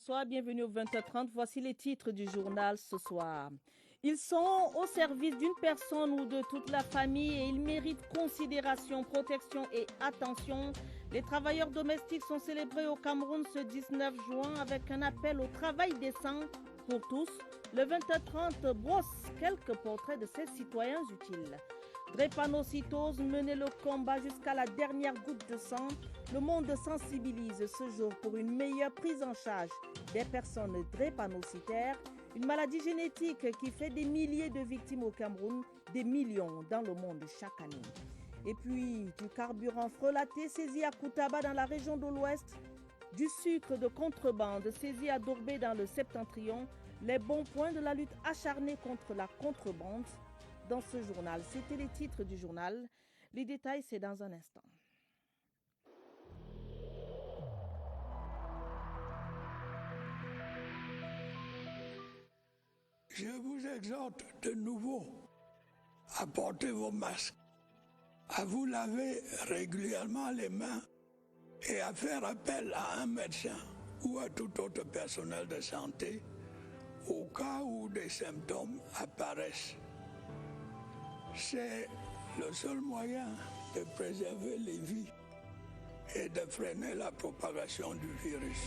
bonsoir, bienvenue au 20h30. Voici les titres du journal ce soir. Ils sont au service d'une personne ou de toute la famille et ils méritent considération, protection et attention. Les travailleurs domestiques sont célébrés au Cameroun ce 19 juin avec un appel au travail décent pour tous. Le 20h30 brosse quelques portraits de ces citoyens utiles. Drépanocytose, mener le combat jusqu'à la dernière goutte de sang. Le monde sensibilise ce jour pour une meilleure prise en charge des personnes drépanocytaires, une maladie génétique qui fait des milliers de victimes au Cameroun, des millions dans le monde chaque année. Et puis, du carburant frelaté saisi à Koutaba dans la région de l'Ouest, du sucre de contrebande saisi à Dorbé dans le Septentrion, les bons points de la lutte acharnée contre la contrebande. Dans ce journal, c'était les titres du journal. Les détails, c'est dans un instant. Je vous exhorte de nouveau à porter vos masques, à vous laver régulièrement les mains et à faire appel à un médecin ou à tout autre personnel de santé au cas où des symptômes apparaissent. C'est le seul moyen de préserver les vies et de freiner la propagation du virus.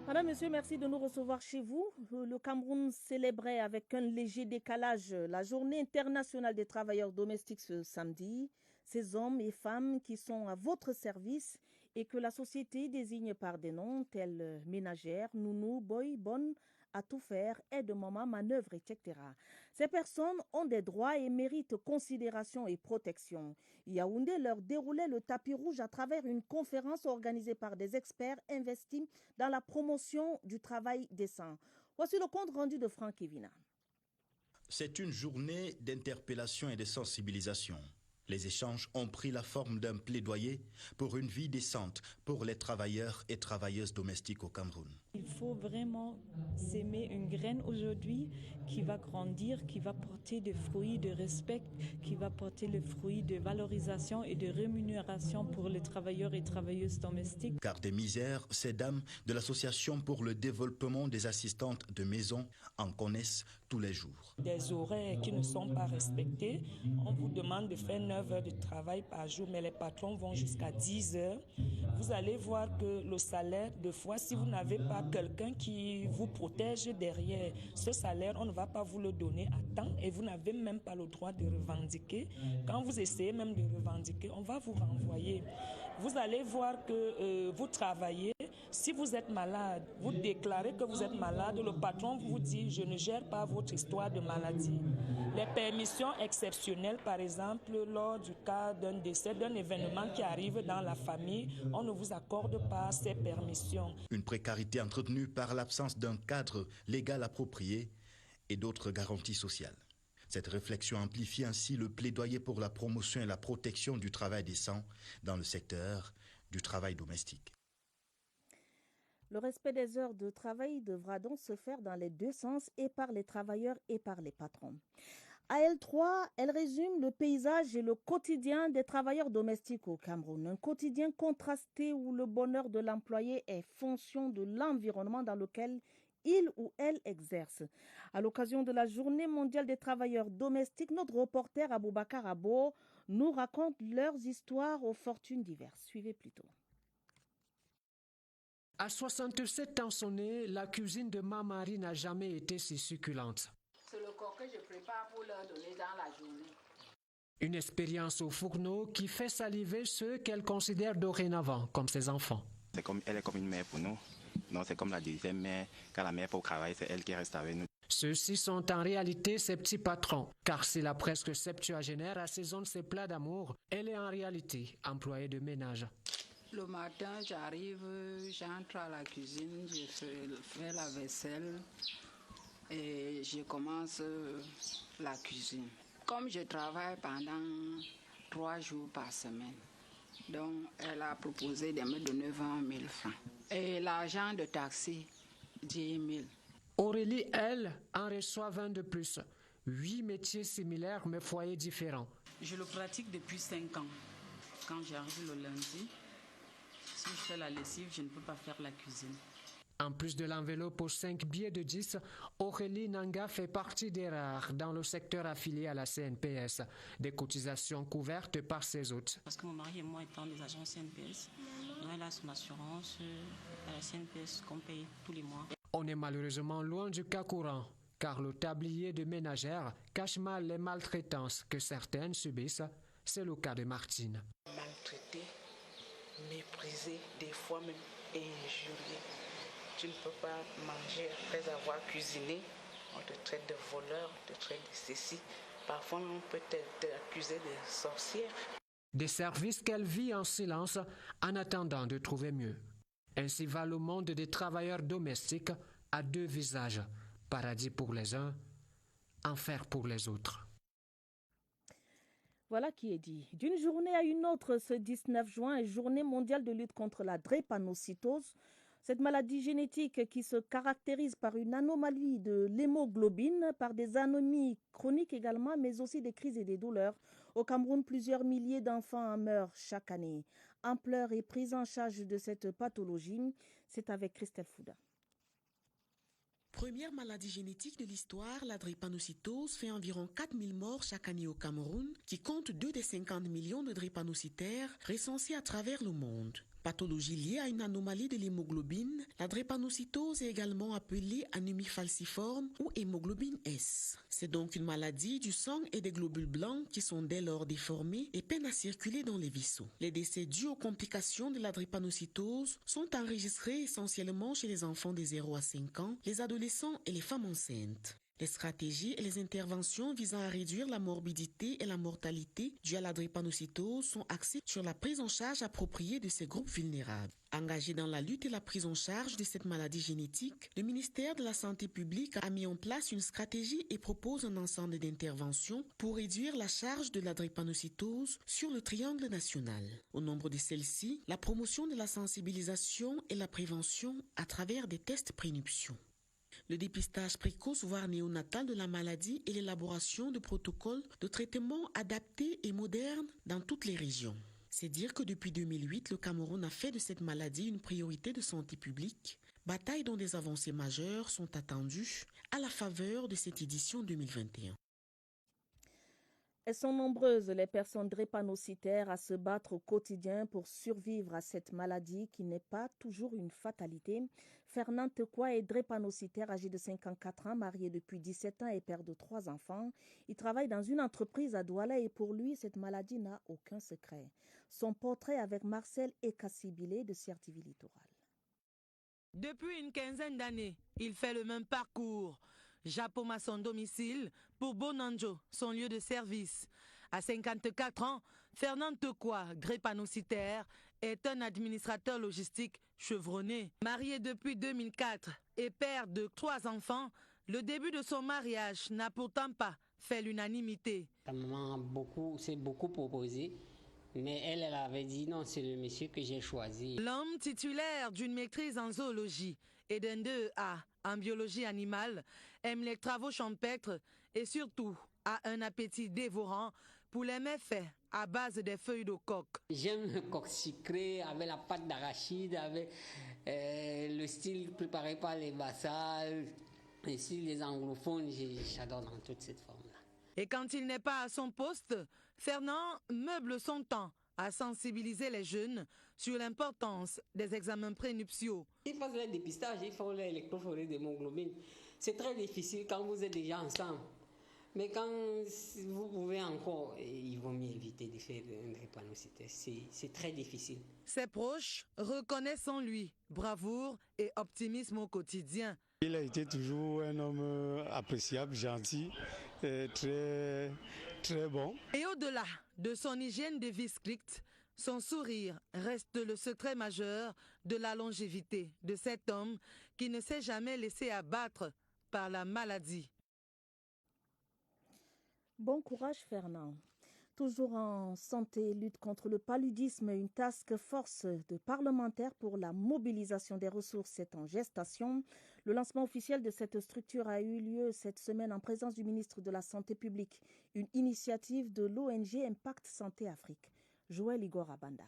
Madame, Monsieur, merci de nous recevoir chez vous. Le Cameroun célébrait avec un léger décalage la journée internationale des travailleurs domestiques ce samedi. Ces hommes et femmes qui sont à votre service et que la société désigne par des noms tels ménagères, nounou, boy, bonne, à tout faire, aide-maman, manœuvre, etc. Ces personnes ont des droits et méritent considération et protection. Yaoundé leur déroulait le tapis rouge à travers une conférence organisée par des experts investis dans la promotion du travail décent. Voici le compte rendu de Franck Evina. C'est une journée d'interpellation et de sensibilisation. Les échanges ont pris la forme d'un plaidoyer pour une vie décente pour les travailleurs et travailleuses domestiques au Cameroun. Il faut vraiment s'aimer une graine aujourd'hui qui va grandir, qui va porter des fruits de respect, qui va porter le fruit de valorisation et de rémunération pour les travailleurs et travailleuses domestiques. Car des misères, ces dames de l'Association pour le développement des assistantes de maison en connaissent tous les jours. Des horaires qui ne sont pas respectés. On vous demande de faire 9 heures de travail par jour, mais les patrons vont jusqu'à 10 heures. Vous allez voir que le salaire, de fois, si vous n'avez pas quelqu'un qui vous protège derrière ce salaire, on ne va pas vous le donner à temps et vous n'avez même pas le droit de revendiquer. Quand vous essayez même de revendiquer, on va vous renvoyer. Vous allez voir que vous travaillez. Si vous êtes malade, vous déclarez que vous êtes malade, le patron vous dit « je ne gère pas votre histoire de maladie ». Les permissions exceptionnelles, par exemple, lors du cas d'un décès, d'un événement qui arrive dans la famille, on ne vous accorde pas ces permissions. Une précarité entretenue par l'absence d'un cadre légal approprié et d'autres garanties sociales. Cette réflexion amplifie ainsi le plaidoyer pour la promotion et la protection du travail décent dans le secteur du travail domestique. Le respect des heures de travail devra donc se faire dans les deux sens, et par les travailleurs et par les patrons. À L3, elle résume le paysage et le quotidien des travailleurs domestiques au Cameroun. Un quotidien contrasté où le bonheur de l'employé est fonction de l'environnement dans lequel il ou elle exerce. À l'occasion de la Journée mondiale des travailleurs domestiques, notre reporter Aboubacar Abo nous raconte leurs histoires aux fortunes diverses. Suivez plutôt. À 67 ans sonnés, la cuisine de ma Marie n'a jamais été si succulente. C'est le corps que je prépare pour leur donner dans la journée. Une expérience au fourneau qui fait saliver ceux qu'elle considère dorénavant comme ses enfants. Elle est comme une mère pour nous. Non, c'est comme la deuxième mère. Quand la mère part au travail, c'est elle qui reste avec nous. Ceux-ci sont en réalité ses petits patrons, car si la presque septuagénaire assaisonne ses plats d'amour, elle est en réalité employée de ménage. Le matin, j'arrive, j'entre à la cuisine, je fais la vaisselle et je commence la cuisine. Comme je travaille pendant 3 jours par semaine, donc elle a proposé de me donner 20 000 francs. Et l'argent de taxi, 10 000. Aurélie, elle, en reçoit 20 de plus. 8 métiers similaires mais foyers différents. Je le pratique depuis 5 ans. Quand j'arrive le lundi, si je fais la lessive, je ne peux pas faire la cuisine. En plus de l'enveloppe aux 5 billets de 10, Aurélie Nanga fait partie des rares dans le secteur affilié à la CNPS, des cotisations couvertes par ses hôtes. Parce que mon mari et moi étant des agents CNPS, il a son assurance à la CNPS qu'on paye tous les mois. On est malheureusement loin du cas courant, car le tablier de ménagère cache mal les maltraitances que certaines subissent. C'est le cas de Martine. Maltraité, méprisé, des fois même injurié. Tu ne peux pas manger après avoir cuisiné. On te traite de voleur, on te traite de ceci. Parfois, on peut t'accuser de sorcière. Des services qu'elle vit en silence en attendant de trouver mieux. Ainsi va le monde des travailleurs domestiques à 2 visages. Paradis pour les uns, enfer pour les autres. Voilà qui est dit. D'une journée à une autre, ce 19 juin est journée mondiale de lutte contre la drépanocytose. Cette maladie génétique qui se caractérise par une anomalie de l'hémoglobine, par des anémies chroniques également, mais aussi des crises et des douleurs. Au Cameroun, plusieurs milliers d'enfants en meurent chaque année. Ampleur et prise en charge de cette pathologie, c'est avec Christelle Fouda. Première maladie génétique de l'histoire, la drépanocytose fait environ 4000 morts chaque année au Cameroun, qui compte 2 des 50 millions de drépanocytaires recensés à travers le monde. Pathologie liée à une anomalie de l'hémoglobine, la drépanocytose est également appelée anémie falciforme ou hémoglobine S. C'est donc une maladie du sang et des globules blancs qui sont dès lors déformés et peinent à circuler dans les vaisseaux. Les décès dus aux complications de la drépanocytose sont enregistrés essentiellement chez les enfants de 0 à 5 ans, les adolescents et les femmes enceintes. Les stratégies et les interventions visant à réduire la morbidité et la mortalité dues à la drépanocytose sont axées sur la prise en charge appropriée de ces groupes vulnérables. Engagé dans la lutte et la prise en charge de cette maladie génétique, le ministère de la Santé publique a mis en place une stratégie et propose un ensemble d'interventions pour réduire la charge de la drépanocytose sur le triangle national. Au nombre de celles-ci, la promotion de la sensibilisation et la prévention à travers des tests prénuptiaux. Le dépistage précoce voire néonatal de la maladie et l'élaboration de protocoles de traitement adaptés et modernes dans toutes les régions. C'est dire que depuis 2008, le Cameroun a fait de cette maladie une priorité de santé publique, bataille dont des avancées majeures sont attendues à la faveur de cette édition 2021. Elles sont nombreuses, les personnes drépanocytaires, à se battre au quotidien pour survivre à cette maladie qui n'est pas toujours une fatalité. Fernand Tekwa est drépanocytaire, âgé de 54 ans, marié depuis 17 ans et père de 3 enfants. Il travaille dans une entreprise à Douala et pour lui, cette maladie n'a aucun secret. Son portrait avec Marcel Ekassibile de Certiville Littoral. Depuis une quinzaine d'années, il fait le même parcours. Japoma son domicile, pour Bonanjo, son lieu de service. À 54 ans, Fernand Tekwa, drépanocytaire, est un administrateur logistique chevronné. Marié depuis 2004 et père de 3 enfants, le début de son mariage n'a pourtant pas fait l'unanimité. Ta maman s'est beaucoup proposé, mais elle avait dit non, c'est le monsieur que j'ai choisi. L'homme titulaire d'une maîtrise en zoologie et d'un 2A en biologie animale aime les travaux champêtres et surtout a un appétit dévorant pour les méfaits à base des feuilles de coque. J'aime le coq sucré avec la pâte d'arachide, avec le style préparé par les Bassal, et si les anglophones, j'adore dans toute cette forme-là. Et quand il n'est pas à son poste, Fernand meuble son temps à sensibiliser les jeunes sur l'importance des examens prénuptiaux. Ils font le dépistage, ils font l'électrophorie d'hémoglobine. C'est très difficile quand vous êtes déjà ensemble. Mais quand vous pouvez encore, il vaut mieux éviter de faire une drépanocytose. C'est très difficile. Ses proches reconnaissent en lui bravoure et optimisme au quotidien. Il a été toujours un homme appréciable, gentil, très, très bon. Et au-delà de son hygiène de vie stricte, son sourire reste le secret majeur de la longévité de cet homme qui ne s'est jamais laissé abattre par la maladie. Bon courage Fernand. Toujours en santé, lutte contre le paludisme, une task force de parlementaires pour la mobilisation des ressources est en gestation. Le lancement officiel de cette structure a eu lieu cette semaine en présence du ministre de la Santé publique, une initiative de l'ONG Impact Santé Afrique. Joël Igor Abanda.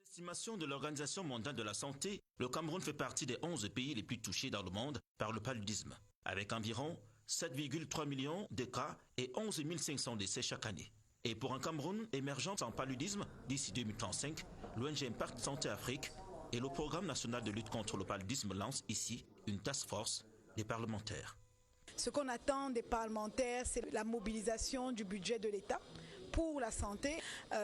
Estimation de l'Organisation mondiale de la santé, le Cameroun fait partie des 11 pays les plus touchés dans le monde par le paludisme, avec environ 7,3 millions de cas et 11 500 décès chaque année. Et pour un Cameroun émergent en paludisme d'ici 2035, l'ONG Impact Santé Afrique et le Programme national de lutte contre le paludisme lancent ici une task force des parlementaires. Ce qu'on attend des parlementaires, c'est la mobilisation du budget de l'État pour la santé.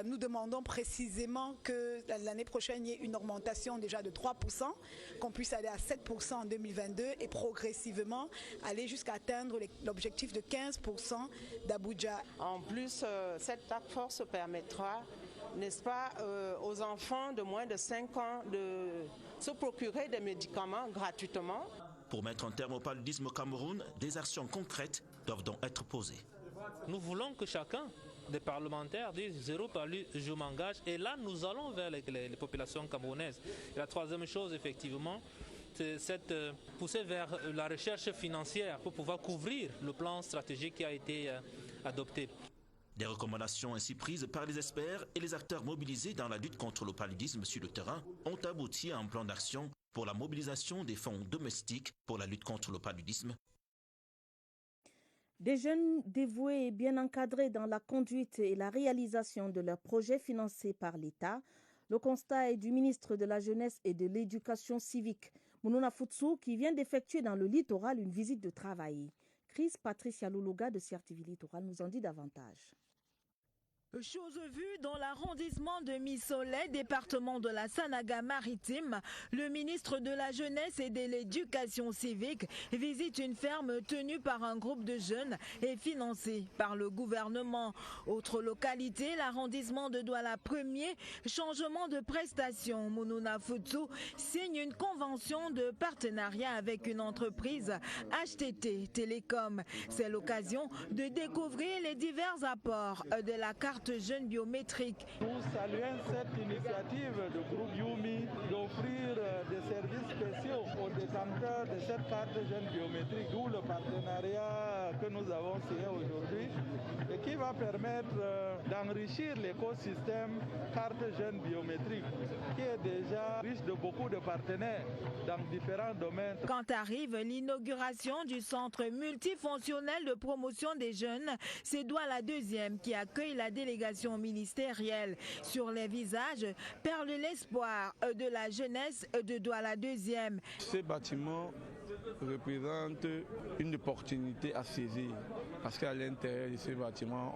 Nous demandons précisément que l'année prochaine, il y ait une augmentation déjà de 3%, qu'on puisse aller à 7% en 2022 et progressivement aller jusqu'à atteindre l'objectif de 15% d'Abuja. En plus, cette task force permettra, n'est-ce pas, aux enfants de moins de 5 ans de se procurer des médicaments gratuitement. Pour mettre un terme au paludisme au Cameroun, des actions concrètes doivent donc être posées. Nous voulons que chacun des parlementaires disent zéro palud, je m'engage. Et là, nous allons vers les populations camerounaises. Et la troisième chose, effectivement, c'est cette poussée vers la recherche financière pour pouvoir couvrir le plan stratégique qui a été adopté. Des recommandations ainsi prises par les experts et les acteurs mobilisés dans la lutte contre le paludisme sur le terrain ont abouti à un plan d'action pour la mobilisation des fonds domestiques pour la lutte contre le paludisme. Des jeunes dévoués et bien encadrés dans la conduite et la réalisation de leurs projets financés par l'État. Le constat est du ministre de la Jeunesse et de l'Éducation civique, Mounouna Futsu, qui vient d'effectuer dans le littoral une visite de travail. Chris Patricia Loulouga de CRTV Littoral nous en dit davantage. Chose vue dans l'arrondissement de Missolet, département de la Sanaga-Maritime, le ministre de la Jeunesse et de l'Éducation civique visite une ferme tenue par un groupe de jeunes et financée par le gouvernement. Autre localité, l'arrondissement de Douala 1er, changement de prestation. Mounouna Futsu signe une convention de partenariat avec une entreprise HTT Télécom. C'est l'occasion de découvrir les divers apports de la carte jeune biométrique. Nous saluons cette initiative du groupe Yumi d'offrir des services spéciaux aux détenteurs de cette carte jeune biométrique, d'où le partenariat que nous avons signé aujourd'hui et qui va permettre d'enrichir l'écosystème carte jeune biométrique qui est déjà riche de beaucoup de partenaires dans différents domaines. Quand arrive l'inauguration du centre multifonctionnel de promotion des jeunes, c'est Douala 2e qui accueille la délégation ministérielle. Sur les visages perle l'espoir de la jeunesse de Douala 2e. Ces bâtiments représentent une opportunité à saisir parce qu'à l'intérieur de ces bâtiments,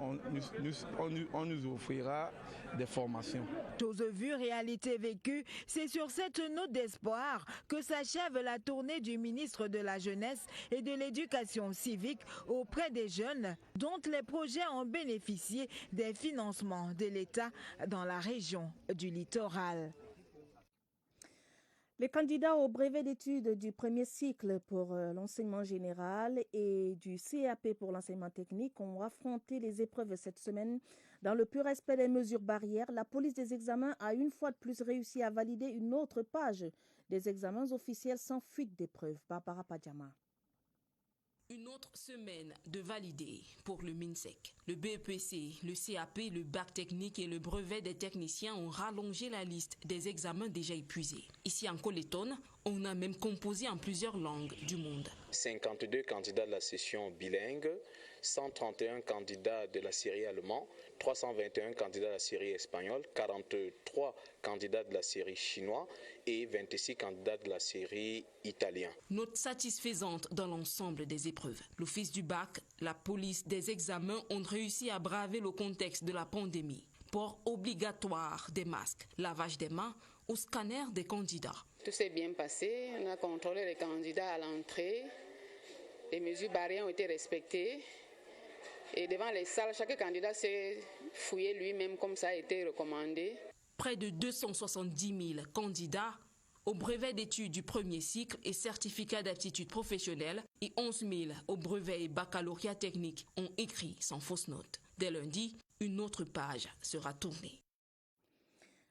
on nous offrira des formations. Chose vue, réalité vécue, c'est sur cette note d'espoir que s'achève la tournée du ministre de la Jeunesse et de l'Éducation civique auprès des jeunes dont les projets ont bénéficié des financements de l'État dans la région du littoral. Les candidats au brevet d'études du premier cycle pour l'enseignement général et du CAP pour l'enseignement technique ont affronté les épreuves cette semaine. Dans le pur respect des mesures barrières, la police des examens a une fois de plus réussi à valider une autre page des examens officiels sans fuite d'épreuves. Barbara Padjama. Une autre semaine de validé pour le MINSEC. Le BEPC, le CAP, le bac technique et le brevet des techniciens ont rallongé la liste des examens déjà épuisés. Ici en Colétone, on a même composé en plusieurs langues du monde. 52 candidats de la session bilingue, 131 candidats de la série allemand, 321 candidats de la série espagnole, 43 candidats de la série chinois et 26 candidats de la série italien. Note satisfaisante dans l'ensemble des épreuves. L'office du bac, la police des examens ont réussi à braver le contexte de la pandémie. Port obligatoire des masques, lavage des mains au scanner des candidats. Tout s'est bien passé, on a contrôlé les candidats à l'entrée, les mesures barrières ont été respectées et devant les salles, chaque candidat s'est fouillé lui-même comme ça a été recommandé. Près de 270 000 candidats au brevet d'études du premier cycle et certificat d'aptitude professionnelle et 11 000 au brevet et baccalauréat technique ont écrit sans fausse note. Dès lundi, une autre page sera tournée.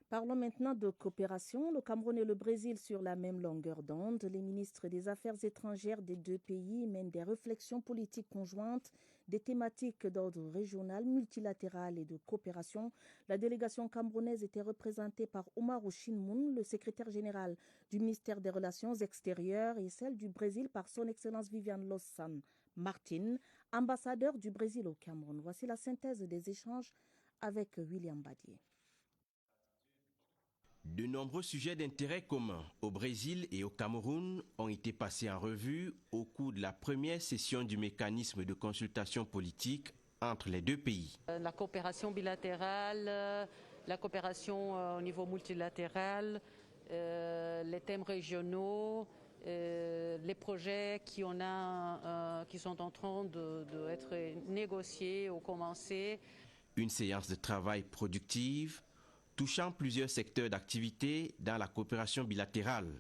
Parlons maintenant de coopération. Le Cameroun et le Brésil sur la même longueur d'onde. Les ministres des Affaires étrangères des deux pays mènent des réflexions politiques conjointes, des thématiques d'ordre régional, multilatéral et de coopération. La délégation camerounaise était représentée par Oumaro Chimoun, le secrétaire général du ministère des Relations extérieures, et celle du Brésil par son Excellence Viviane Los San Martin, ambassadeur du Brésil au Cameroun. Voici la synthèse des échanges avec William Badier. De nombreux sujets d'intérêt commun au Brésil et au Cameroun ont été passés en revue au cours de la première session du mécanisme de consultation politique entre les deux pays. La coopération bilatérale, la coopération au niveau multilatéral, les thèmes régionaux, les projets qui sont en train d'être négociés ou commencés. Une séance de travail productive touchant plusieurs secteurs d'activité dans la coopération bilatérale.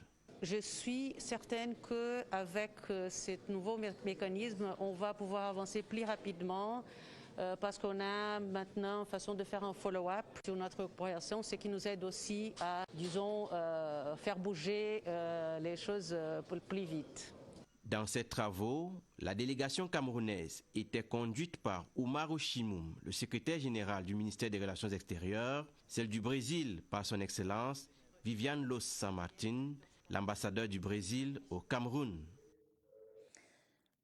Je suis certaine qu'avec ce nouveau mécanisme, on va pouvoir avancer plus rapidement parce qu'on a maintenant une façon de faire un follow-up sur notre coopération, ce qui nous aide aussi à, disons, faire bouger les choses plus vite. Dans ces travaux, la délégation camerounaise était conduite par Oumaro Chimoun, le secrétaire général du ministère des Relations extérieures, celle du Brésil par son Excellence Viviane Los San Martin, l'ambassadeur du Brésil au Cameroun.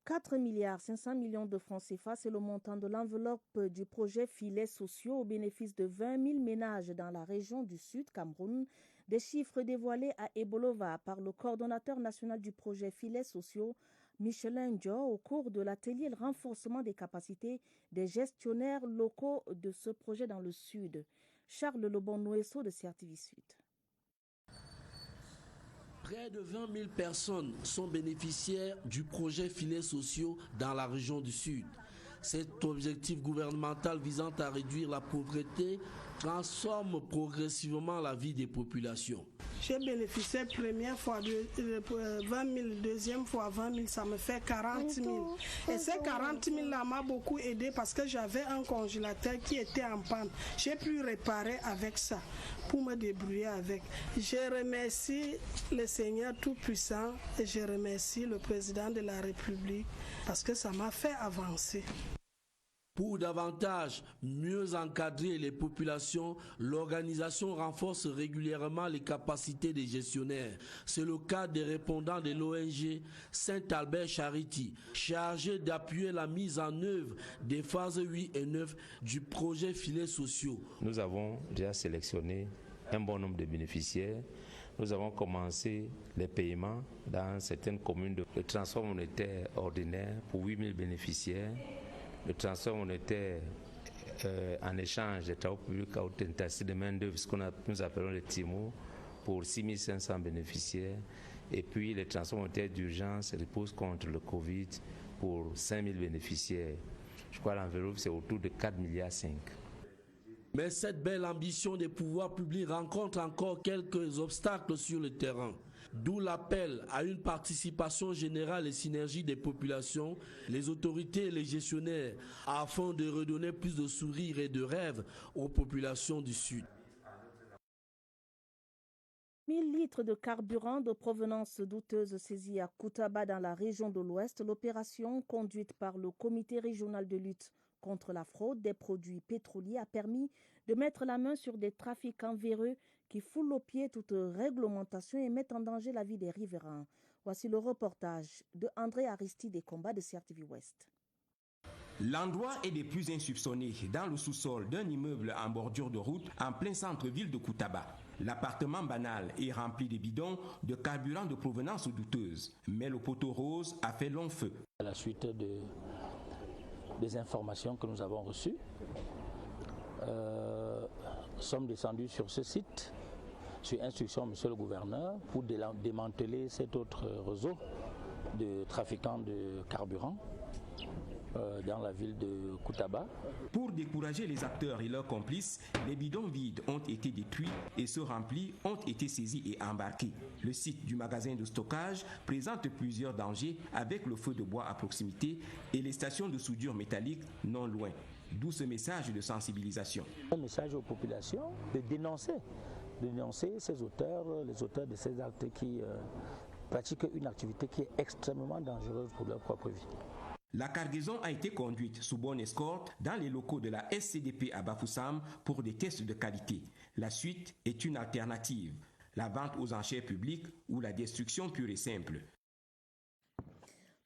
4,5 milliards de francs CFA, c'est le montant de l'enveloppe du projet Filets sociaux au bénéfice de 20 000 ménages dans la région du Sud Cameroun. Des chiffres dévoilés à Ebolova par le coordonnateur national du projet Filets sociaux, Michelin Njo, au cours de l'atelier « Renforcement des capacités des gestionnaires locaux de ce projet dans le Sud ». Charles Lebon-Nouesso de CRTV Sud. Près de 20 000 personnes sont bénéficiaires du projet Filets sociaux dans la région du Sud. Cet objectif gouvernemental visant à réduire la pauvreté transforme progressivement la vie des populations. J'ai bénéficié première fois de 20 000, deuxième fois 20 000, ça me fait 40 000. Et ces 40 000 là m'a beaucoup aidé parce que j'avais un congélateur qui était en panne. J'ai pu réparer avec ça pour me débrouiller avec. Je remercie le Seigneur Tout-Puissant et je remercie le président de la République parce que ça m'a fait avancer. Pour davantage mieux encadrer les populations, l'organisation renforce régulièrement les capacités des gestionnaires. C'est le cas des répondants de l'ONG Saint-Albert Charity, chargé d'appuyer la mise en œuvre des phases 8 et 9 du projet Filets sociaux. Nous avons déjà sélectionné un bon nombre de bénéficiaires. Nous avons commencé les paiements dans certaines communes de transport monétaire ordinaire pour 8 000 bénéficiaires. Le transfert monétaire en échange des travaux publics à haute intensité de main-d'œuvre, ce que nous appelons les TIMO, pour 6 500 bénéficiaires. Et puis les transferts monétaires d'urgence reposent contre le Covid pour 5 000 bénéficiaires. Je crois que l'enveloppe, c'est autour de 4,5 milliards. Mais cette belle ambition des pouvoirs publics rencontre encore quelques obstacles sur le terrain. D'où l'appel à une participation générale et synergie des populations, les autorités et les gestionnaires, afin de redonner plus de sourires et de rêves aux populations du Sud. 1000 litres de carburant de provenance douteuse saisis à Koutaba dans la région de l'Ouest. L'opération conduite par le comité régional de lutte contre la fraude des produits pétroliers a permis de mettre la main sur des trafiquants véreux qui foulent aux pieds toute réglementation et mettent en danger la vie des riverains. Voici le reportage de André Aristide des combats de CRTV Ouest. L'endroit est des plus insoupçonnés, dans le sous-sol d'un immeuble en bordure de route en plein centre-ville de Koutaba. L'appartement banal est rempli de bidons de carburant de provenance douteuse. Mais le poteau rose a fait long feu. À la suite des informations que nous avons reçues, nous sommes descendus sur ce site, sur instruction de monsieur le gouverneur, pour démanteler cet autre réseau de trafiquants de carburant dans la ville de Koutaba. Pour décourager les acteurs et leurs complices, les bidons vides ont été détruits et ceux remplis ont été saisis et embarqués. Le site du magasin de stockage présente plusieurs dangers avec le feu de bois à proximité et les stations de soudure métallique non loin. D'où ce message de sensibilisation. Un message aux populations de dénoncer ces auteurs, les auteurs de ces actes qui pratiquent une activité qui est extrêmement dangereuse pour leur propre vie. La cargaison a été conduite sous bonne escorte dans les locaux de la SCDP à Bafoussam pour des tests de qualité. La suite est une alternative, la vente aux enchères publiques ou la destruction pure et simple.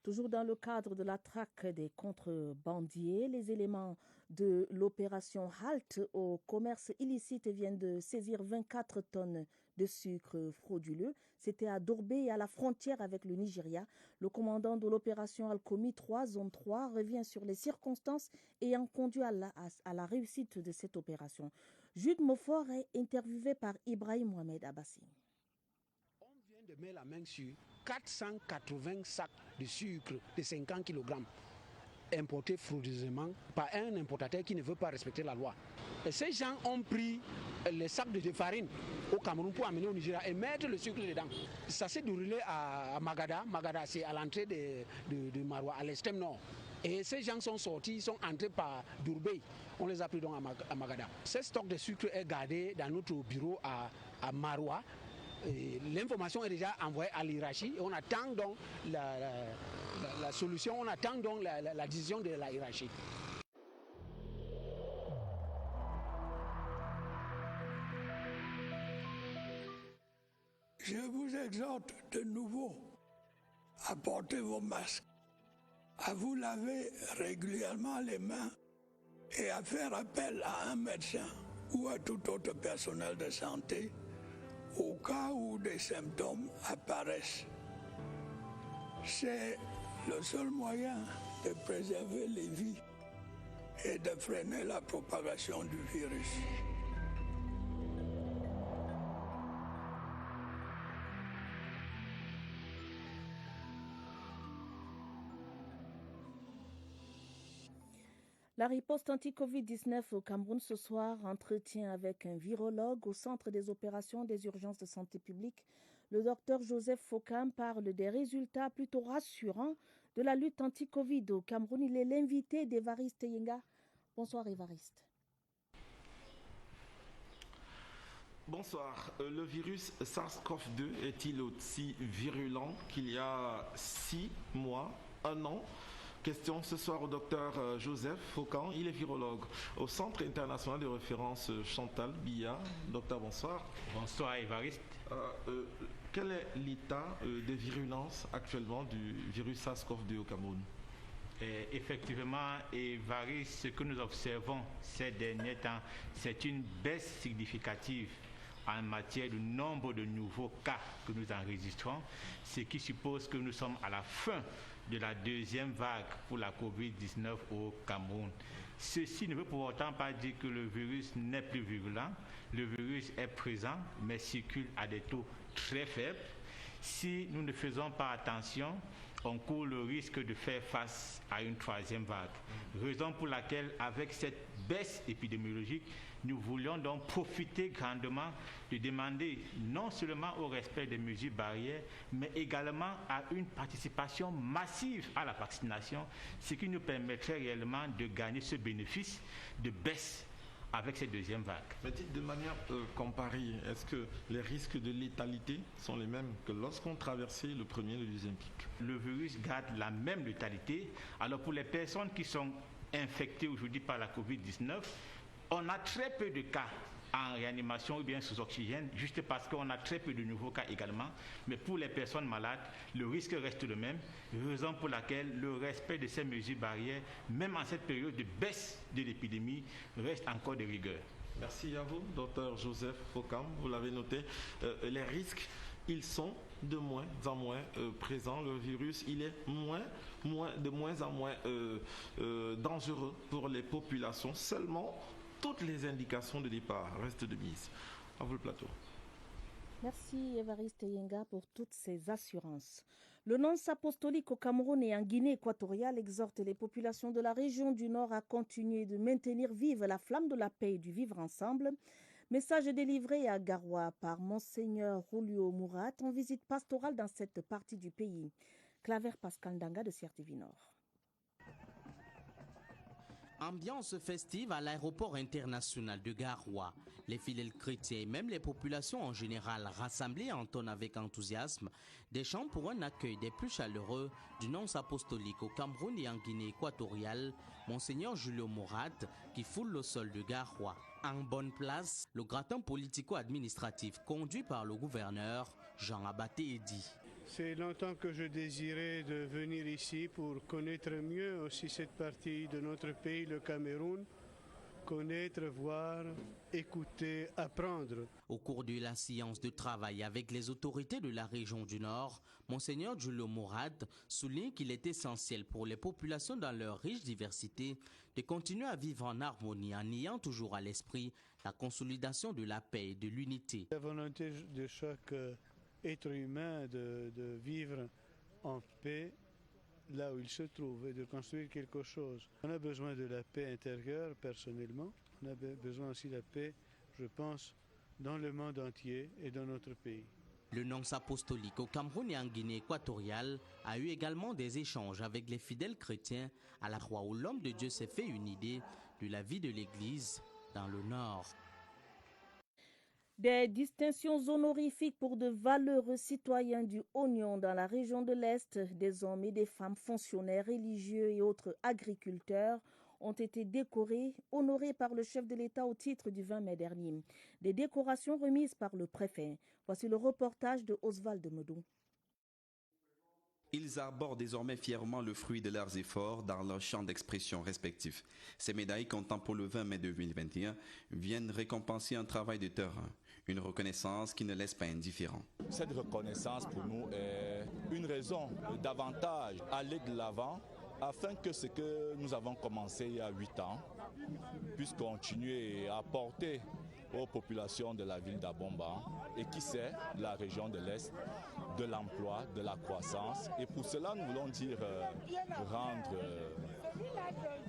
Toujours dans le cadre de la traque des contrebandiers, les éléments de l'opération Halte au commerce illicite viennent de saisir 24 tonnes de sucre frauduleux. C'était à Dorbé et à la frontière avec le Nigeria. Le commandant de l'opération Alcomi 3, zone 3, revient sur les circonstances ayant conduit à la réussite de cette opération. Jude Mofor est interviewé par Ibrahim Mohamed Abbassi. On vient de mettre la main sur 480 sacs de sucre de 50 kg importés frauduleusement par un importateur qui ne veut pas respecter la loi. Et ces gens ont pris les sacs de farine au Cameroun pour amener au Nigeria et mettre le sucre dedans. Ça s'est déroulé à Magada. Magada, c'est à l'entrée de Maroua, à l'extrême nord. Et ces gens sont sortis, ils sont entrés par Dourbé. On les a pris donc à Magada. Ce stock de sucre est gardé dans notre bureau à Maroua. L'information est déjà envoyée à l'hiérarchie et on attend donc la solution, on attend donc la décision de la hiérarchie. Je vous exhorte de nouveau à porter vos masques, à vous laver régulièrement les mains et à faire appel à un médecin ou à tout autre personnel de santé au cas où des symptômes apparaissent. C'est le seul moyen de préserver les vies et de freiner la propagation du virus. La riposte anti-Covid-19 au Cameroun ce soir, entretien avec un virologue au Centre des opérations des urgences de santé publique. Le docteur Joseph Fokam parle des résultats plutôt rassurants de la lutte anti-Covid au Cameroun. Il est l'invité d'Évariste Yenga. Bonsoir Évariste. Bonsoir. Le virus SARS-CoV-2 est-il aussi virulent qu'il y a 6 mois, 1 an ? Question ce soir au docteur Joseph Fokam, il est virologue au Centre international de référence Chantal Biya. Docteur, bonsoir. Bonsoir Évariste. Quel est l'état de virulence actuellement du virus SARS-CoV-2 au Cameroun? Effectivement, Évariste, ce que nous observons ces derniers temps, c'est une baisse significative en matière de nombre de nouveaux cas que nous enregistrons, ce qui suppose que nous sommes à la fin de la deuxième vague pour la Covid-19 au Cameroun. Ceci ne veut pour autant pas dire que le virus n'est plus virulent. Le virus est présent, mais circule à des taux très faibles. Si nous ne faisons pas attention, on court le risque de faire face à une troisième vague. Raison pour laquelle, avec cette baisse épidémiologique, nous voulions donc profiter grandement de demander non seulement au respect des mesures barrières, mais également à une participation massive à la vaccination, ce qui nous permettrait réellement de gagner ce bénéfice de baisse avec cette deuxième vague. Mais dites de manière comparée, est-ce que les risques de létalité sont les mêmes que lorsqu'on traversait le premier et le deuxième pic? Le virus garde la même létalité. Alors pour les personnes qui sont infectées aujourd'hui par la Covid-19, on a très peu de cas en réanimation ou bien sous oxygène, juste parce qu'on a très peu de nouveaux cas également. Mais pour les personnes malades, le risque reste le même, raison pour laquelle le respect de ces mesures barrières, même en cette période de baisse de l'épidémie, reste encore de rigueur. Merci à vous, docteur Joseph Fokam. Vous l'avez noté, les risques, ils sont de moins en moins présents. Le virus, il est de moins en moins dangereux pour les populations. Seulement, toutes les indications de départ restent de mise. À vous le plateau. Merci Évariste Yenga pour toutes ces assurances. Le nonce apostolique au Cameroun et en Guinée équatoriale exhorte les populations de la région du Nord à continuer de maintenir vive la flamme de la paix et du vivre ensemble. Message délivré à Garoua par Monseigneur Julio Mourat en visite pastorale dans cette partie du pays. Claver Pascal Ndanga de CRTV Nord. Ambiance festive à l'aéroport international de Garoua. Les fidèles chrétiens et même les populations en général rassemblées entonnent avec enthousiasme des chants pour un accueil des plus chaleureux du nonce apostolique au Cameroun et en Guinée équatoriale, Monseigneur Julio Mourad, qui foule le sol de Garoua. En bonne place, le gratin politico-administratif conduit par le gouverneur Jean Abaté Edi. C'est longtemps que je désirais de venir ici pour connaître mieux aussi cette partie de notre pays, le Cameroun. Connaître, voir, écouter, apprendre. Au cours de la séance de travail avec les autorités de la région du Nord, Monseigneur Julio Mourad souligne qu'il est essentiel pour les populations dans leur riche diversité de continuer à vivre en harmonie en ayant toujours à l'esprit la consolidation de la paix et de l'unité. La volonté de chaque être humain de vivre en paix là où il se trouve et de construire quelque chose. On a besoin de la paix intérieure personnellement, on a besoin aussi de la paix, je pense, dans le monde entier et dans notre pays. Le nonce apostolique au Cameroun et en Guinée équatoriale a eu également des échanges avec les fidèles chrétiens à la croix où l'homme de Dieu s'est fait une idée de la vie de l'Église dans le Nord. Des distinctions honorifiques pour de valeureux citoyens du Oignon dans la région de l'Est, des hommes et des femmes fonctionnaires religieux et autres agriculteurs ont été décorés, honorés par le chef de l'État au titre du 20 mai dernier. Des décorations remises par le préfet. Voici le reportage de Oswald Medou. Ils arborent désormais fièrement le fruit de leurs efforts dans leurs champs d'expression respectifs. Ces médailles, comptant pour le 20 mai 2021, viennent récompenser un travail de terrain. Une reconnaissance qui ne laisse pas indifférent. Cette reconnaissance pour nous est une raison de davantage aller de l'avant afin que ce que nous avons commencé il y a 8 ans puisse continuer à apporter aux populations de la ville d'Abomba et qui sait, la région de l'Est, de l'emploi, de la croissance. Et pour cela, nous voulons dire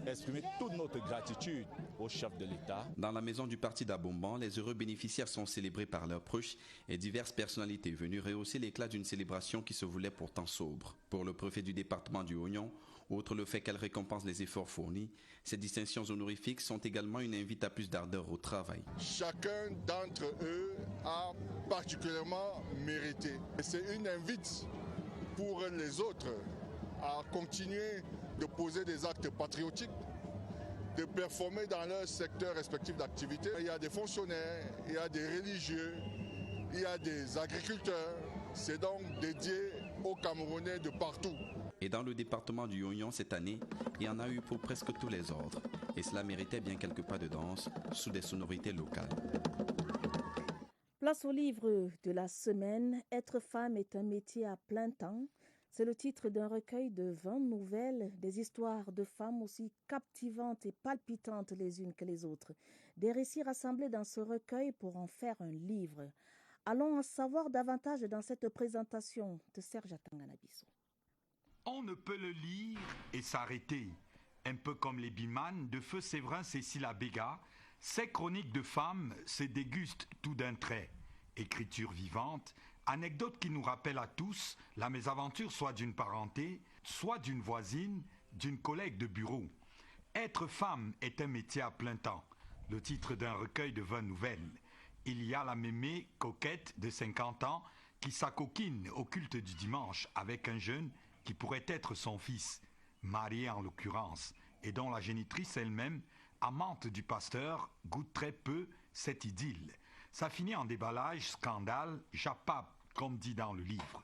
exprimer toute notre gratitude au chef de l'État. Dans la maison du parti d'Abomban, les heureux bénéficiaires sont célébrés par leurs proches et diverses personnalités venues rehausser l'éclat d'une célébration qui se voulait pourtant sobre. Pour le préfet du département du Oignon, outre le fait qu'elle récompense les efforts fournis, ces distinctions honorifiques sont également une invite à plus d'ardeur au travail. Chacun d'entre eux a particulièrement mérité. C'est une invite pour les autres à continuer de poser des actes patriotiques, de performer dans leur secteur respectif d'activité. Il y a des fonctionnaires, il y a des religieux, il y a des agriculteurs. C'est donc dédié aux Camerounais de partout. Et dans le département du Oignon cette année, il y en a eu pour presque tous les ordres. Et cela méritait bien quelques pas de danse sous des sonorités locales. Place au livre de la semaine. Être femme est un métier à plein temps. C'est le titre d'un recueil de 20 nouvelles, des histoires de femmes aussi captivantes et palpitantes les unes que les autres. Des récits rassemblés dans ce recueil pour en faire un livre. Allons en savoir davantage dans cette présentation de Serge Atanganabiso. On ne peut le lire et s'arrêter. Un peu comme les bimanes de feu Séverin Cécile Abéga, ces chroniques de femmes se dégustent tout d'un trait. Écriture vivante, anecdotes qui nous rappellent à tous la mésaventure soit d'une parenté, soit d'une voisine, d'une collègue de bureau. Être femme est un métier à plein temps. Le titre d'un recueil de 20 nouvelles. Il y a la mémé coquette de 50 ans qui s'acoquine au culte du dimanche avec un jeune qui pourrait être son fils, marié en l'occurrence, et dont la génitrice elle-même, amante du pasteur, goûte très peu cette idylle. Ça finit en déballage, scandale, japape, comme dit dans le livre.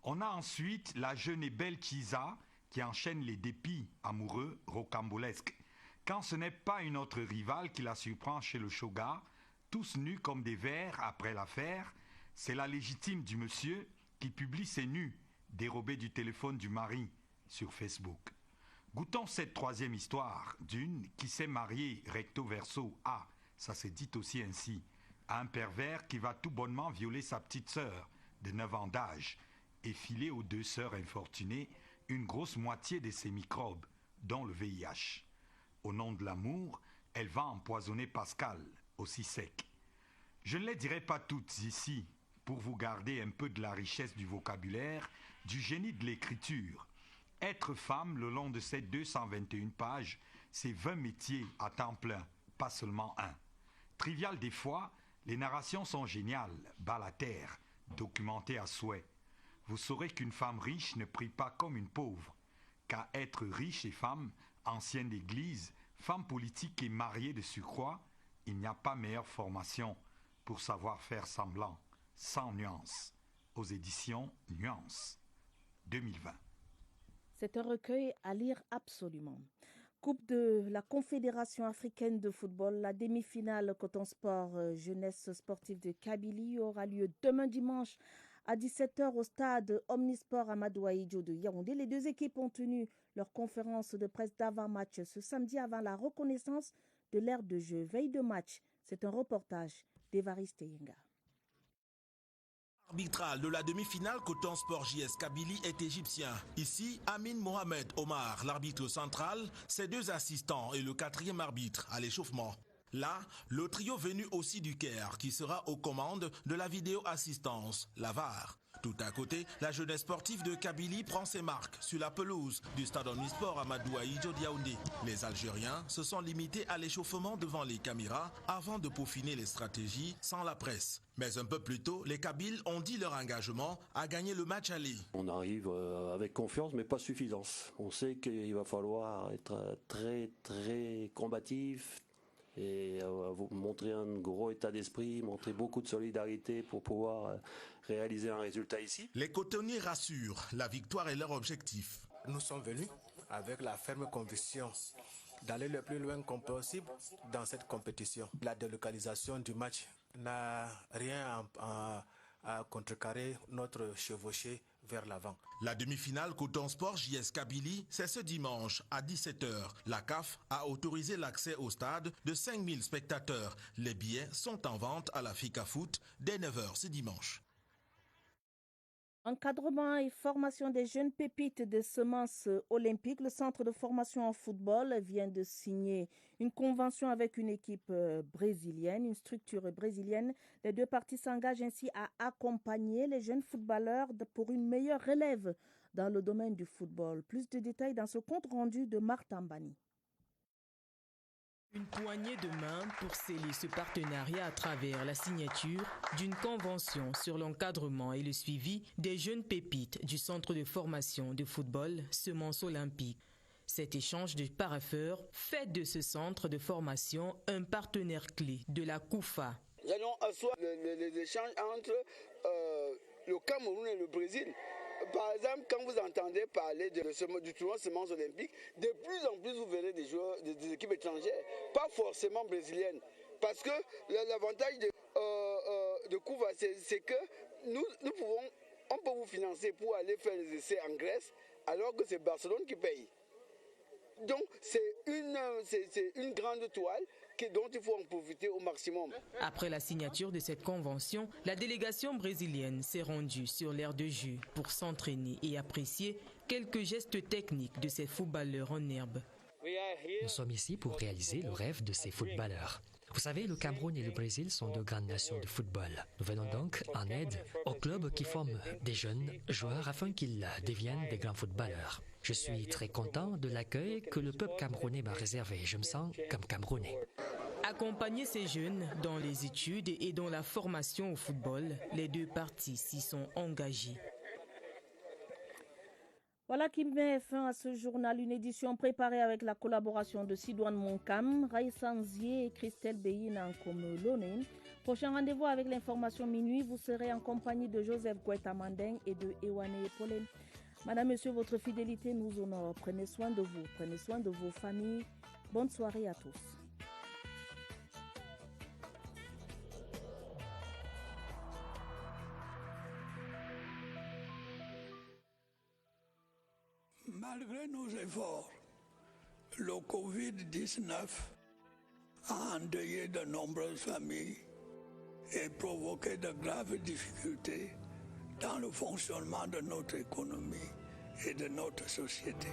On a ensuite la jeune et belle Chisa qui enchaîne les dépits amoureux rocambolesques. Quand ce n'est pas une autre rivale qui la surprend chez le shoga, tous nus comme des vers après l'affaire, c'est la légitime du monsieur qui publie ses nus, dérobés du téléphone du mari sur Facebook. Goûtons cette troisième histoire d'une qui s'est mariée recto verso à, ça se dit aussi ainsi, à un pervers qui va tout bonnement violer sa petite sœur de 9 ans d'âge et filer aux 2 sœurs infortunées une grosse moitié de ses microbes, dont le VIH. Au nom de l'amour, elle va empoisonner Pascal, aussi sec. Je ne les dirai pas toutes ici, pour vous garder un peu de la richesse du vocabulaire, du génie de l'écriture. Être femme, le long de ces 221 pages, c'est 20 métiers à temps plein, pas seulement un. Trivial des fois, les narrations sont géniales, bas la terre, documentées à souhait. Vous saurez qu'une femme riche ne prie pas comme une pauvre, qu'à être riche et femme, ancienne d'église, femme politique et mariée de surcroît, il n'y a pas meilleure formation pour savoir faire semblant, sans nuance. Aux éditions Nuance, 2020. C'est un recueil à lire absolument. Coupe de la Confédération africaine de football, la demi-finale Coton Sport Jeunesse sportive de Kabylie aura lieu demain dimanche à 17h au stade Omnisport Amadou Ahidjo de Yaoundé. Les deux équipes ont tenu leur conférence de presse d'avant-match ce samedi avant la reconnaissance de l'aire de jeu. Veille de match, c'est un reportage d'Évariste Yenga. Arbitral de la demi-finale Coton Sport JS Kabylie est égyptien. Ici, Amin Mohamed Omar, l'arbitre central, ses deux assistants et le quatrième arbitre à l'échauffement. Là, le trio venu aussi du Caire qui sera aux commandes de la vidéo assistance, la VAR. Tout à côté, la jeunesse sportive de Kabylie prend ses marques sur la pelouse du stade Omnisport Amadou Ahidjo de Yaoundé. Les Algériens se sont limités à l'échauffement devant les caméras avant de peaufiner les stratégies sans la presse. Mais un peu plus tôt, les Kabyles ont dit leur engagement à gagner le match aller. On arrive avec confiance mais pas suffisance. On sait qu'il va falloir être très combatif et montrer un gros état d'esprit, montrer beaucoup de solidarité pour pouvoir réaliser un résultat ici. Les cotonniers rassurent, la victoire est leur objectif. Nous sommes venus avec la ferme conviction d'aller le plus loin comme possible dans cette compétition. La délocalisation du match n'a rien à contrecarrer notre chevauchée vers l'avant. La demi-finale Coton Sport JS Kabylie, c'est ce dimanche à 17h. La CAF a autorisé l'accès au stade de 5000 spectateurs. Les billets sont en vente à la FICA Foot dès 9h ce dimanche. Encadrement et formation des jeunes pépites de semences olympiques, le centre de formation en football vient de signer une convention avec une équipe brésilienne, une structure brésilienne. Les deux parties s'engagent ainsi à accompagner les jeunes footballeurs pour une meilleure relève dans le domaine du football. Plus de détails dans ce compte rendu de Martin Bani. Une poignée de main pour sceller ce partenariat à travers la signature d'une convention sur l'encadrement et le suivi des jeunes pépites du centre de formation de football Semences Olympiques. Cet échange de parapheurs fait de ce centre de formation un partenaire clé de la CUFA. Nous allons asseoir les échanges entre le Cameroun et le Brésil. Par exemple, quand vous entendez parler du tournoi Semences Olympiques, de plus en plus vous verrez des joueurs des équipes étrangères, pas forcément brésiliennes. Parce que l'avantage de Couva, c'est que on peut vous financer pour aller faire les essais en Grèce, alors que c'est Barcelone qui paye. Donc c'est une grande toile dont il faut en profiter au maximum. Après la signature de cette convention, la délégation brésilienne s'est rendue sur l'aire de jeu pour s'entraîner et apprécier quelques gestes techniques de ces footballeurs en herbe. Nous sommes ici pour réaliser le rêve de ces footballeurs. Vous savez, le Cameroun et le Brésil sont deux grandes nations de football. Nous venons donc en aide aux clubs qui forment des jeunes joueurs afin qu'ils deviennent des grands footballeurs. Je suis très content de l'accueil que le peuple camerounais m'a réservé. Je me sens comme Camerounais. Accompagner ces jeunes dans les études et dans la formation au football, les deux parties s'y sont engagées. Voilà qui met fin à ce journal, une édition préparée avec la collaboration de Sidouane Monkam, Raïssa Nzié et Christelle Beyin Nkomolonen. Prochain rendez-vous avec l'information minuit, vous serez en compagnie de Joseph Gouetta-Mandeng et de Ewane Pauline. Madame, Monsieur, votre fidélité nous honore. Prenez soin de vous, prenez soin de vos familles. Bonne soirée à tous. Malgré nos efforts, le Covid-19 a endeuillé de nombreuses familles et provoqué de graves difficultés dans le fonctionnement de notre économie et de notre société.